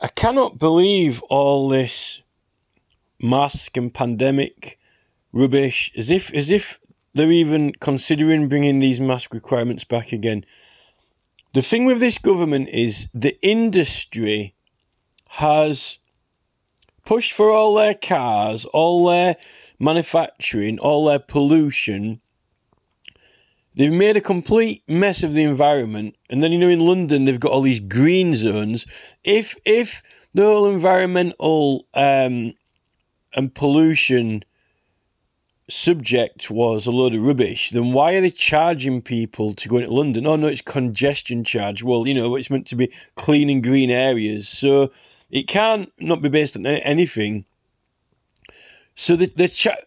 I cannot believe all this mask and pandemic rubbish, as if they're even considering bringing these mask requirements back again. The thing with this government is the industry has pushed for all their cars, all their manufacturing, all their pollution. They've made a complete mess of the environment. And then, in London, they've got all these green zones. If the whole environmental and pollution subject was a load of rubbish, then why are they charging people to go into London? Oh, no, it's congestion charge. Well, it's meant to be clean and green areas. So it can't not be based on anything. So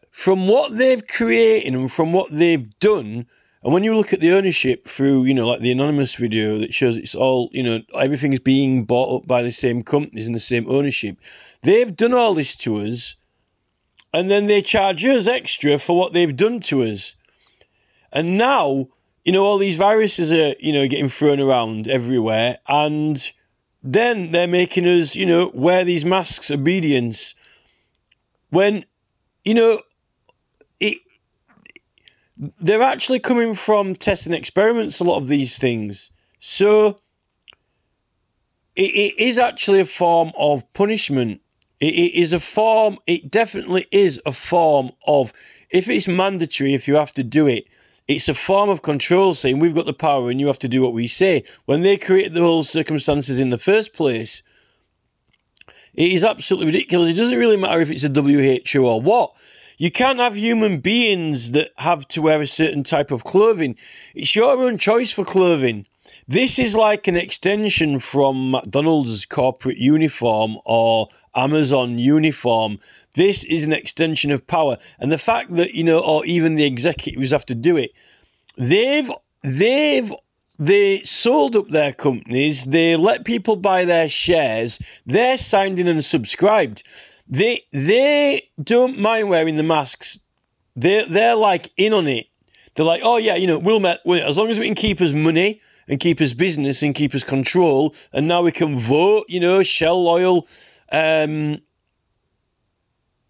from what they've created and from what they've done, and when you look at the ownership through, like the anonymous video that shows it's all, everything is being bought up by the same companies and the same ownership. They've done all this to us, and then they charge us extra for what they've done to us. And now, all these viruses are, getting thrown around everywhere, and then they're making us, wear these masks, obedience, when, they're actually coming from tests and experiments, a lot of these things. So it is actually a form of punishment. It definitely is a form of, if it's mandatory, if you have to do it, it's a form of control, saying we've got the power and you have to do what we say. When they created the whole circumstances in the first place, it is absolutely ridiculous. It doesn't really matter if it's a WHO or what. You can't have human beings that have to wear a certain type of clothing. It's your own choice for clothing. This is like an extension from McDonald's corporate uniform or Amazon uniform. This is an extension of power. And the fact that, or even the executives have to do it, they sold up their companies, they let people buy their shares, they're signed in and subscribed. They don't mind wearing the masks. They're like in on it. They're like, oh yeah, we'll as long as we can keep us money and keep us business and keep us control, and now we can vote, Shell Oil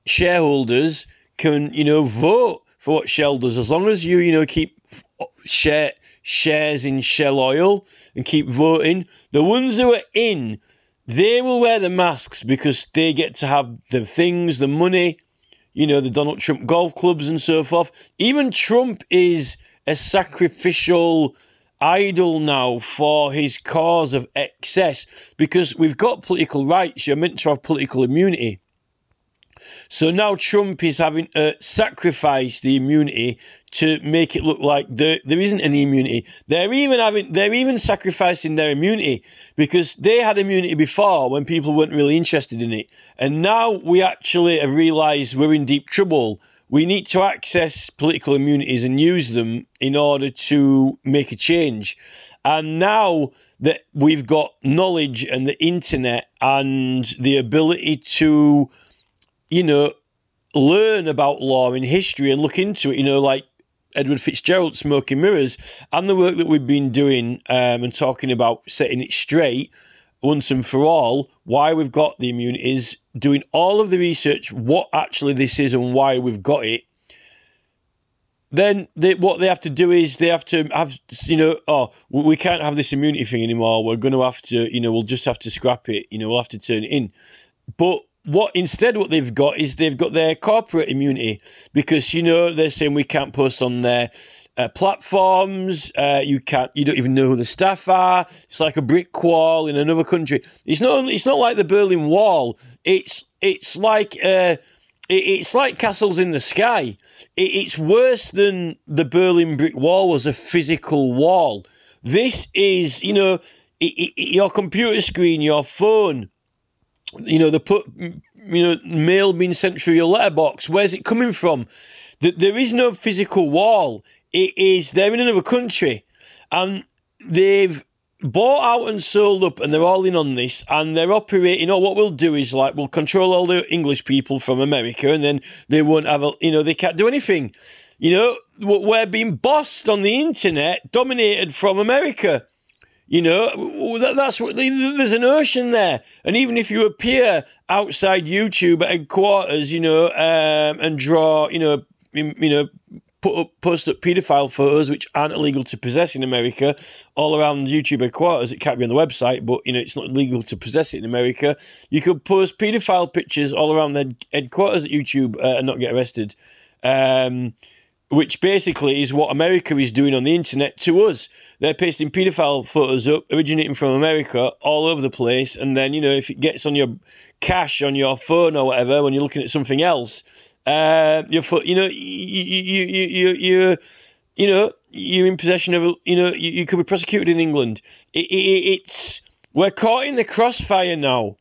shareholders can, vote for what Shell does, as long as you, keep shares in Shell Oil and keep voting. The ones who are in, they will wear the masks because they get to have the things, the money, the Donald Trump golf clubs and so forth. Even Trump is a sacrificial idol now for his cause of excess, because we've got political rights. You're meant to have political immunity. So now Trump is having to sacrifice the immunity to make it look like there isn't any immunity. They're even sacrificing their immunity because they had immunity before when people weren't really interested in it. And now we actually have realised we're in deep trouble. We need to access political immunities and use them in order to make a change. And now that we've got knowledge and the internet and the ability to, learn about law and history and look into it, like Edward Fitzgerald's Smoking Mirrors, and the work that we've been doing and talking about setting it straight once and for all, why we've got the immunities, doing all of the research, what actually this is and why we've got it. Then what they have to do is they have to have, we can't have this immunity thing anymore. We're going to have to, we'll just have to scrap it. We'll have to turn it in. But what they've got is they've got their corporate immunity, because, they're saying we can't post on their platforms. You don't even know who the staff are. It's like a brick wall in another country. It's not like the Berlin Wall. It's like castles in the sky. It's worse than the Berlin brick wall was a physical wall. This is, your computer screen, your phone. Mail being sent through your letterbox. Where's it coming from? There is no physical wall. They're in another country, and they've bought out and sold up, and they're all in on this, and they're operating. What we'll do is we'll control all the English people from America, and then they won't have they can't do anything. We're being bossed on the internet, dominated from America. You know, that's what there's an ocean there. And even if you appear outside YouTube at headquarters, you know, and draw, post up paedophile photos which aren't illegal to possess in America all around YouTube headquarters. It can't be on the website, but you know it's not illegal to possess it in America. You could post paedophile pictures all around the headquarters at YouTube and not get arrested. Which basically is what America is doing on the internet to us. They're pasting paedophile photos up, originating from America, all over the place. And then, you know, if it gets on your cache on your phone or whatever, when you're looking at something else, you're in possession of, you could be prosecuted in England. We're caught in the crossfire now.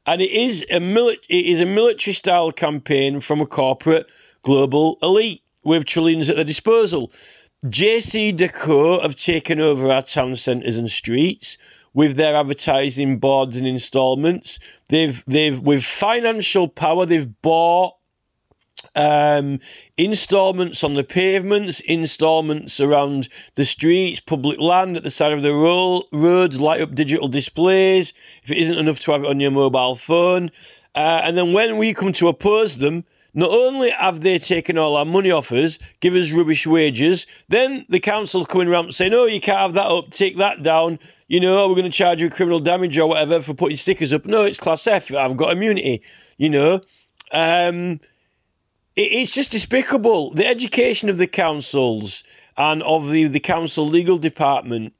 And it is a military-style campaign from a corporate global elite, with trillions at their disposal. JC Deco have taken over our town centres and streets with their advertising boards and installments. They've with financial power, they've bought installments on the pavements, installments around the streets, public land at the side of the roads, light up digital displays, if it isn't enough to have it on your mobile phone. And then when we come to oppose them, not only have they taken all our money off us, give us rubbish wages, then the council coming around saying, oh, you can't have that up, take that down, you know, we're going to charge you criminal damage or whatever for putting stickers up. No, it's Class F, I've got immunity, you know. It's just despicable. The education of the councils and of the council legal department,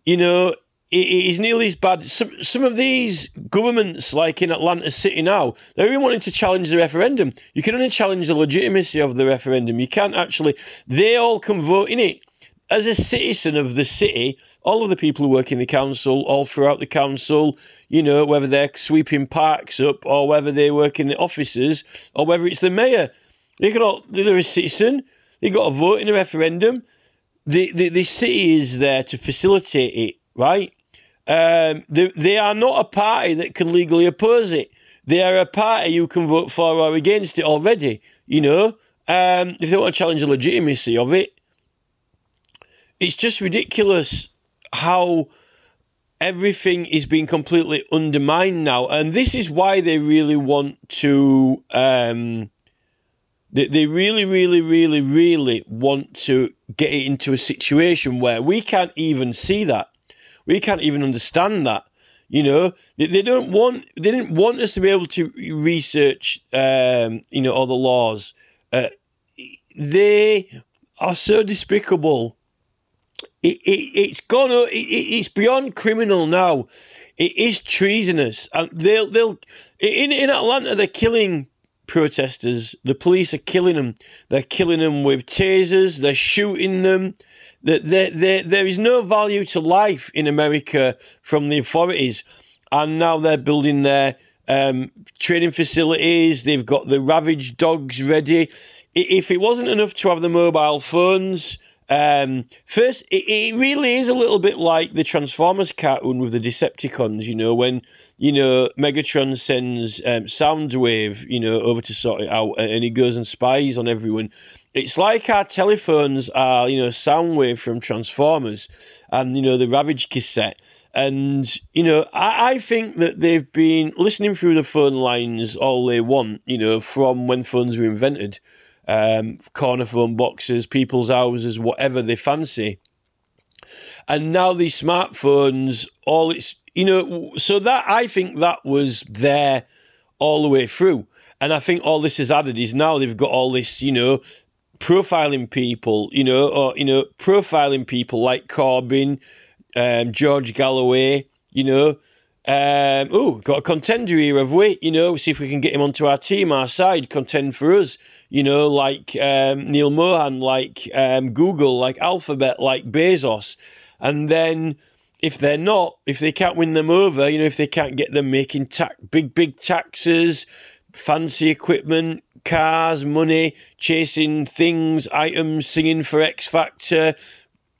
you know, it is nearly as bad. Some of these governments, like in Atlanta City now, they're even wanting to challenge the referendum. You can only challenge the legitimacy of the referendum. You can't actually... They all can vote in it. As a citizen of the city, all of the people who work in the council, all throughout the council, you know, whether they're sweeping parks up or whether they work in the offices or whether it's the mayor, they're a citizen. They've got to vote in a referendum. The city is there to facilitate it, right? They are not a party that can legally oppose it. They are a party who can vote for or against it already, you know. If they want to challenge the legitimacy of it, it's just ridiculous how everything is being completely undermined now. And this is why they really want to... They really, really, really, really want to get it into a situation where we can't even see that. We can't even understand that, you know. They didn't want us to be able to research, you know, all the laws. They are so despicable. It's gone. It's beyond criminal now. It is treasonous, and they'll in Atlanta they're killing protesters. The police are killing them. They're killing them with tasers. They're shooting them. There is no value to life in America from the authorities, and now they're building their training facilities. They've got the ravaged dogs ready. If it wasn't enough to have the mobile phones, first, it really is a little bit like the Transformers cartoon with the Decepticons, you know, when, you know, Megatron sends Soundwave, you know, over to sort it out, and he goes and spies on everyone. It's like our telephones are, you know, Soundwave from Transformers and, you know, the Ravage cassette. And, you know, I think that they've been listening through the phone lines all they want, you know, from when phones were invented. Corner phone boxes, people's houses, whatever they fancy. And now these smartphones, all it's, you know, so that I think that was there all the way through. And I think all this has added is now they've got all this, you know, profiling people, you know, or, you know, profiling people like Corbyn, George Galloway, you know. Got a contender here, have we? You know, see if we can get him onto our team, our side, contend for us. You know, like Neil Mohan, like Google, like Alphabet, like Bezos. And then if they're not, if they can't win them over, you know, if they can't get them making big taxes, fancy equipment, cars, money, chasing things, items, singing for X Factor,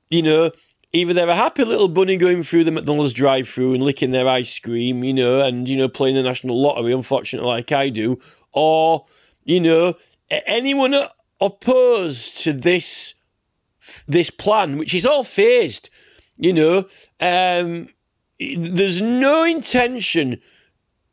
you know, either they're a happy little bunny going through the McDonald's drive-through and licking their ice cream, you know, and, you know, playing the national lottery, unfortunately, like I do, or, you know, anyone opposed to this plan, which is all phased. You know, there's no intention,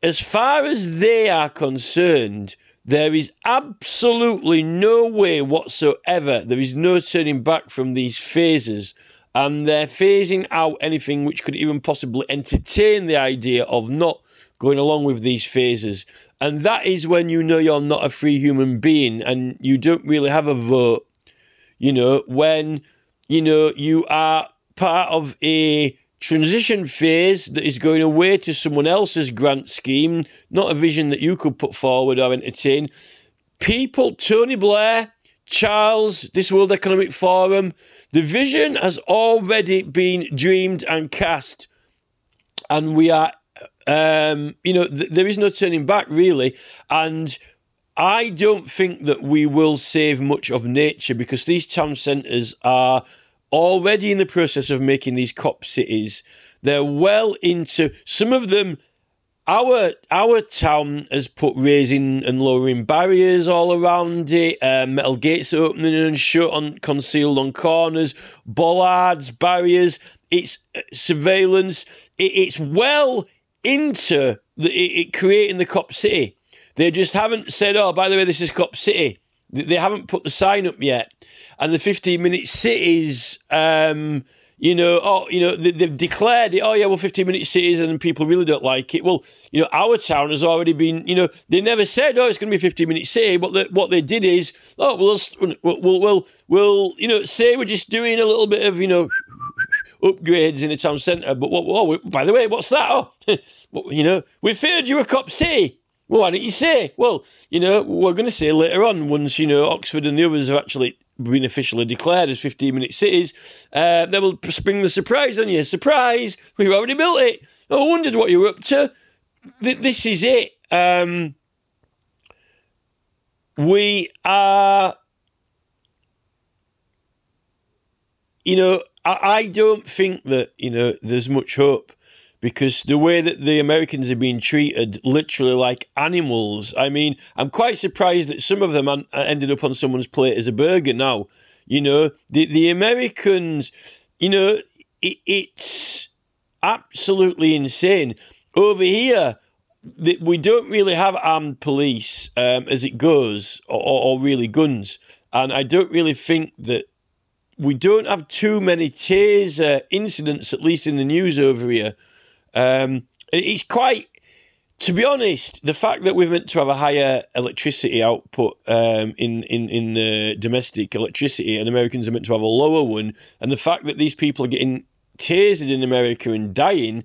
as far as they are concerned, there is absolutely no way whatsoever. There is no turning back from these phases. And they're phasing out anything which could even possibly entertain the idea of not going along with these phases. And that is when you know you're not a free human being and you don't really have a vote. You know, when, you know, you are part of a transition phase that is going away to someone else's grant scheme, not a vision that you could put forward or entertain. People, Tony Blair, Charles, this World Economic Forum, the vision has already been dreamed and cast. And we are, you know, there is no turning back, really. And I don't think that we will save much of nature, because these town centres are already in the process of making these cop cities. They're well into, some of them, our town has put raising and lowering barriers all around it, metal gates opening and shut, concealed on corners, bollards, barriers. It's surveillance. It's well into creating the cop city. They just haven't said, oh, by the way, this is cop city. They haven't put the sign up yet. And the 15-minute cities, you know, oh, you know, they've declared it. Oh, yeah, well, 15-minute cities, and people really don't like it. Well, you know, our town has already been, you know, they never said, oh, it's going to be a 15-minute city. But what they did is, oh, we'll, you know, say we're just doing a little bit of, you know, upgrades in the town centre. But, by the way, what's that? Oh, you know, we've feared you a cop city. Well, why don't you say? Well, you know, we're going to say later on, once, you know, Oxford and the others have actually been officially declared as 15-minute cities, they will spring the surprise on you. Surprise! We've already built it. I wondered what you were up to. This is it. We are, you know, I don't think that, you know, there's much hope, because the way that the Americans are being treated, literally like animals. I mean, I'm quite surprised that some of them ended up on someone's plate as a burger now. You know, the Americans, you know, it's absolutely insane. Over here, we don't really have armed police as it goes, or really guns. And I don't really think that we don't have too many taser incidents, at least in the news over here. It's quite, to be honest, the fact that we're meant to have a higher electricity output in the domestic electricity, and Americans are meant to have a lower one, and the fact that these people are getting tasered in America and dying,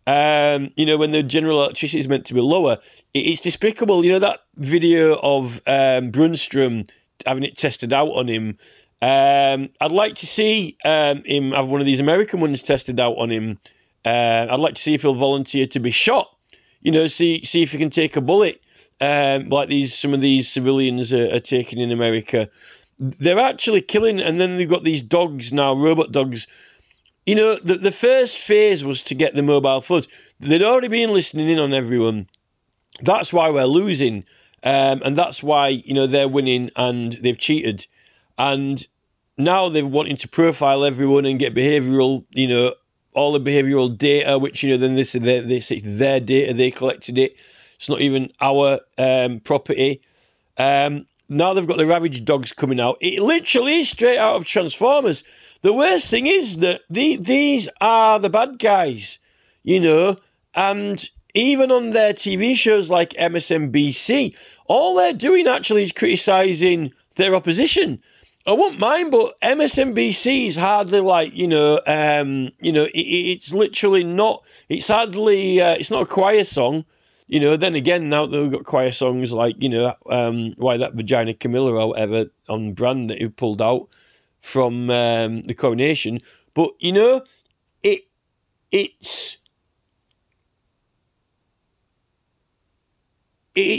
you know, when the general electricity is meant to be lower, it's despicable. You know, that video of Brunstrom having it tested out on him. I'd like to see him have one of these American ones tested out on him. I'd like to see if he'll volunteer to be shot. You know, see if he can take a bullet, like some of these civilians are taking in America. They're actually killing, and then they've got these dogs now, robot dogs. You know, the first phase was to get the mobile phones. They'd already been listening in on everyone. That's why we're losing, and that's why, you know, they're winning and they've cheated. And now they're wanting to profile everyone and get behavioural, you know, all the behavioural data, which, you know, then this is their data, they collected it. It's not even our property. Now they've got the Ravage dogs coming out. It literally is straight out of Transformers. The worst thing is that these are the bad guys, you know, and even on their TV shows like MSNBC, all they're doing actually is criticising their opposition. I won't mind, but MSNBC is hardly like, you know, it's literally not, it's hardly, it's not a choir song, you know. Then again, now they've got choir songs like, you know, Why That Vagina Camilla or whatever on brand that he pulled out from the Coronation. But, you know, it's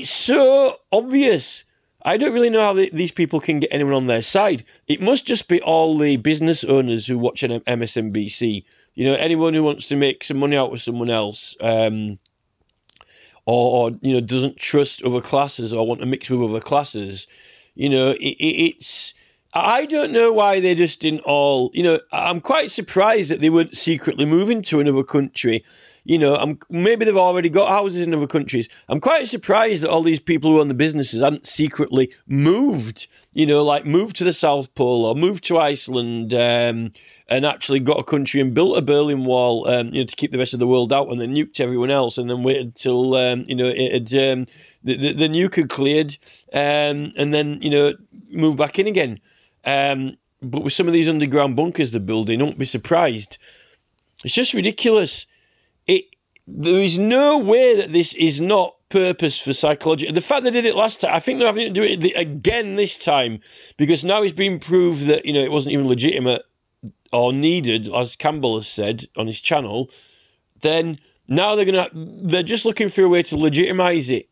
so obvious. I don't really know how these people can get anyone on their side. It must just be all the business owners who watch MSNBC. You know, anyone who wants to make some money out of someone else, or you know, doesn't trust other classes or want to mix with other classes. You know, it's. I don't know why they just didn't all, I'm quite surprised that they weren't secretly moving to another country. Maybe they've already got houses in other countries. I'm quite surprised that all these people who own the businesses hadn't secretly moved, like moved to the South Pole or moved to Iceland, and actually got a country and built a Berlin Wall, to keep the rest of the world out, and then nuked everyone else, and then waited till, the nuke had cleared, and then, moved back in again. But with some of these underground bunkers they're building, don't be surprised. It's just ridiculous. There is no way that this is not purpose for psychology. The fact they did it last time, I think they're having to do it again this time, because now it's been proved that, it wasn't even legitimate or needed, as Campbell has said on his channel. Then now they're just looking for a way to legitimise it.